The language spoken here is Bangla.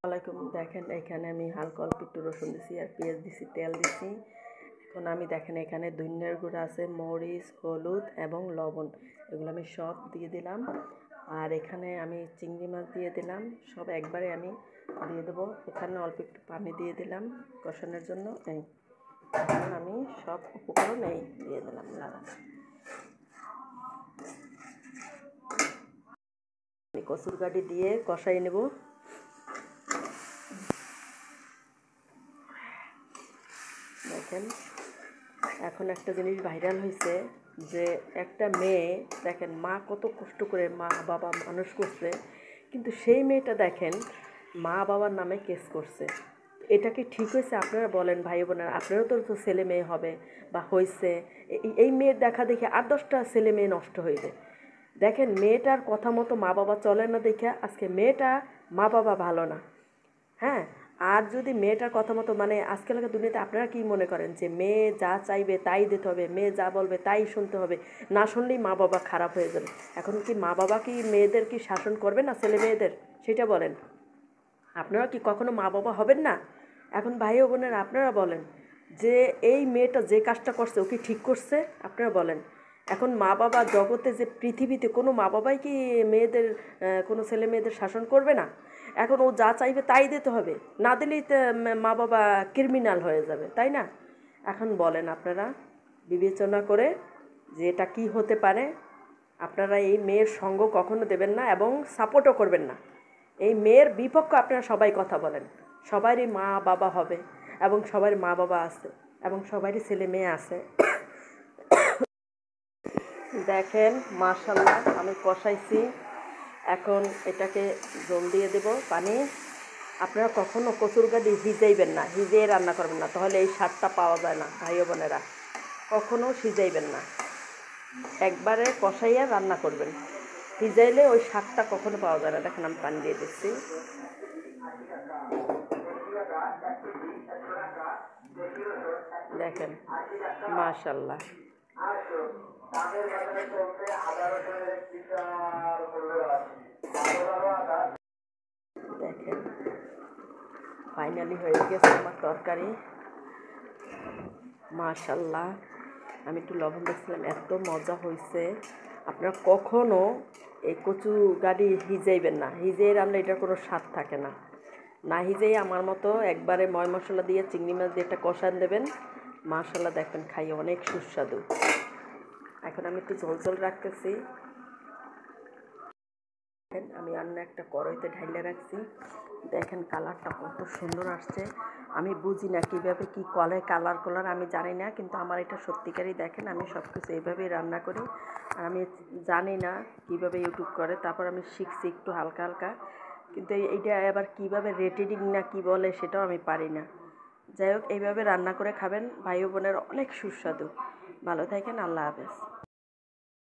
আলাইকুম। দেখেন এখানে আমি হালকা অল্প একটু রসুন দিছি আর পেঁয়াজ দিছি, তেল দিছি। এখন আমি দেখেন এখানে ধনিয়ার গুঁড়া আছে, মরিচ, হলুদ এবং লবণ, এগুলো আমি সব দিয়ে দিলাম। আর এখানে আমি চিংড়ি মাছ দিয়ে দিলাম, সব একবারে আমি দিয়ে দেবো। এখানে অল্প একটু পানি দিয়ে দিলাম কষানোর জন্য। এখন আমি সব উপকরণ দিয়ে দিলাম কচুর গাড়ি দিয়ে কষাই নেব। দেখেন এখন একটা জিনিস ভাইরাল হয়েছে যে একটা মেয়ে, দেখেন মা কত কষ্ট করে মা বাবা মানুষ করছে, কিন্তু সেই মেয়েটা দেখেন মা বাবার নামে কেস করছে। এটা কি ঠিক হয়েছে? আপনারা বলেন ভাই বোনেরা, আপনারও তো ছেলে মেয়ে হবে বা হয়েছে। এই মেয়ের দেখা দেখে 8-10টা ছেলে মেয়ে নষ্ট হইবে। দেখেন মেয়েটার কথা মতো মা বাবা চলে না দেখে আজকে মেয়েটা মা বাবা ভালো না। হ্যাঁ, আর যদি মেয়েটার কথা মতো মানে আজকালকার দুনিয়াতে আপনারা কি মনে করেন যে মেয়ে যা চাইবে তাই দিতে হবে, মেয়ে যা বলবে তাই শুনতে হবে, না শুনলেই মা বাবা খারাপ হয়ে যাবে? এখন কি মা বাবা কি মেয়েদের কি শাসন করবে না, ছেলে মেয়েদের? সেটা বলেন। আপনারা কি কখনো মা বাবা হবেন না? এখন ভাই ও বোনেরা আপনারা বলেন যে এই মেয়েটা যে কাজটা করছে ও কি ঠিক করছে? আপনারা বলেন। এখন মা বাবা জগতে যে পৃথিবীতে কোনো মা বাবাই কি মেয়েদের কোনো ছেলে মেয়েদের শাসন করবে না? এখন ও যা চাইবে তাই দিতে হবে, না দিলেই তো মা বাবা ক্রিমিনাল হয়ে যাবে, তাই না? এখন বলেন আপনারা বিবেচনা করে যে এটা কী হতে পারে। আপনারা এই মেয়ের সঙ্গ কখনো দেবেন না এবং সাপোর্টও করবেন না। এই মেয়ের বিপক্ষে আপনারা সবাই কথা বলেন। সবারই মা বাবা হবে এবং সবার মা বাবা আছে এবং সবারই ছেলে মেয়ে আছে। দেখেন মাশাআল্লাহ আমি কষাইছি, এখন এটাকে জল দিয়ে দেব পানি। আপনারা কখনো কচুর গাড়ি ভিজাইবেন না, ভিজিয়ে রান্না করবেন না, তাহলে এই স্বাদটা পাওয়া যায় না ভাই বোনেরা। কখনো সিজাইবেন না, একবারে কষাইয়া রান্না করবেন। ভিজাইলে ওই স্বাদটা কখনো পাওয়া যায় না। দেখেন আমি পানি দিয়ে দিচ্ছি। দেখেন মাশাআল্লাহ। দেখেন ফাইনালি হয়ে গেছে আমার তরকারি, মাশাআল্লাহ। আমি একটু লবণ দেখছিলাম, এত মজা হয়েছে। আপনারা কখনো এই কচু গাড়ি হিজাইবেন না, হিজেই রান্না এটার কোনো স্বাদ থাকে না। না হিজেই আমার মতো একবারে ময় মশলা দিয়ে চিংড়ি মাছ দিয়ে একটা কষান দেবেন, মাশাআল্লাহ দেখবেন খাইয়ে অনেক সুস্বাদু। এখন আমি একটু ঝোল ঝোল রাখতেছি। আমি অন্য একটা কড়াইতে ঢাইলে রাখছি। দেখেন কালারটা কত সুন্দর আসছে। আমি বুঝি না কীভাবে কী কালার আমি জানি না, কিন্তু আমার এটা সত্যিকারই দেখেন আমি সব কিছু এইভাবেই রান্না করি। আর আমি জানি না কীভাবে ইউটিউব করে, তারপর আমি শিখছি একটু হালকা হালকা, কিন্তু এইটা আবার কীভাবে রেটেডিং না কী বলে সেটাও আমি পারি না। যাই হোক, এইভাবে রান্না করে খাবেন, ভাই বোনের অনেক সুস্বাদু। ভালো থাকেন, আল্লাহ হাফেজ।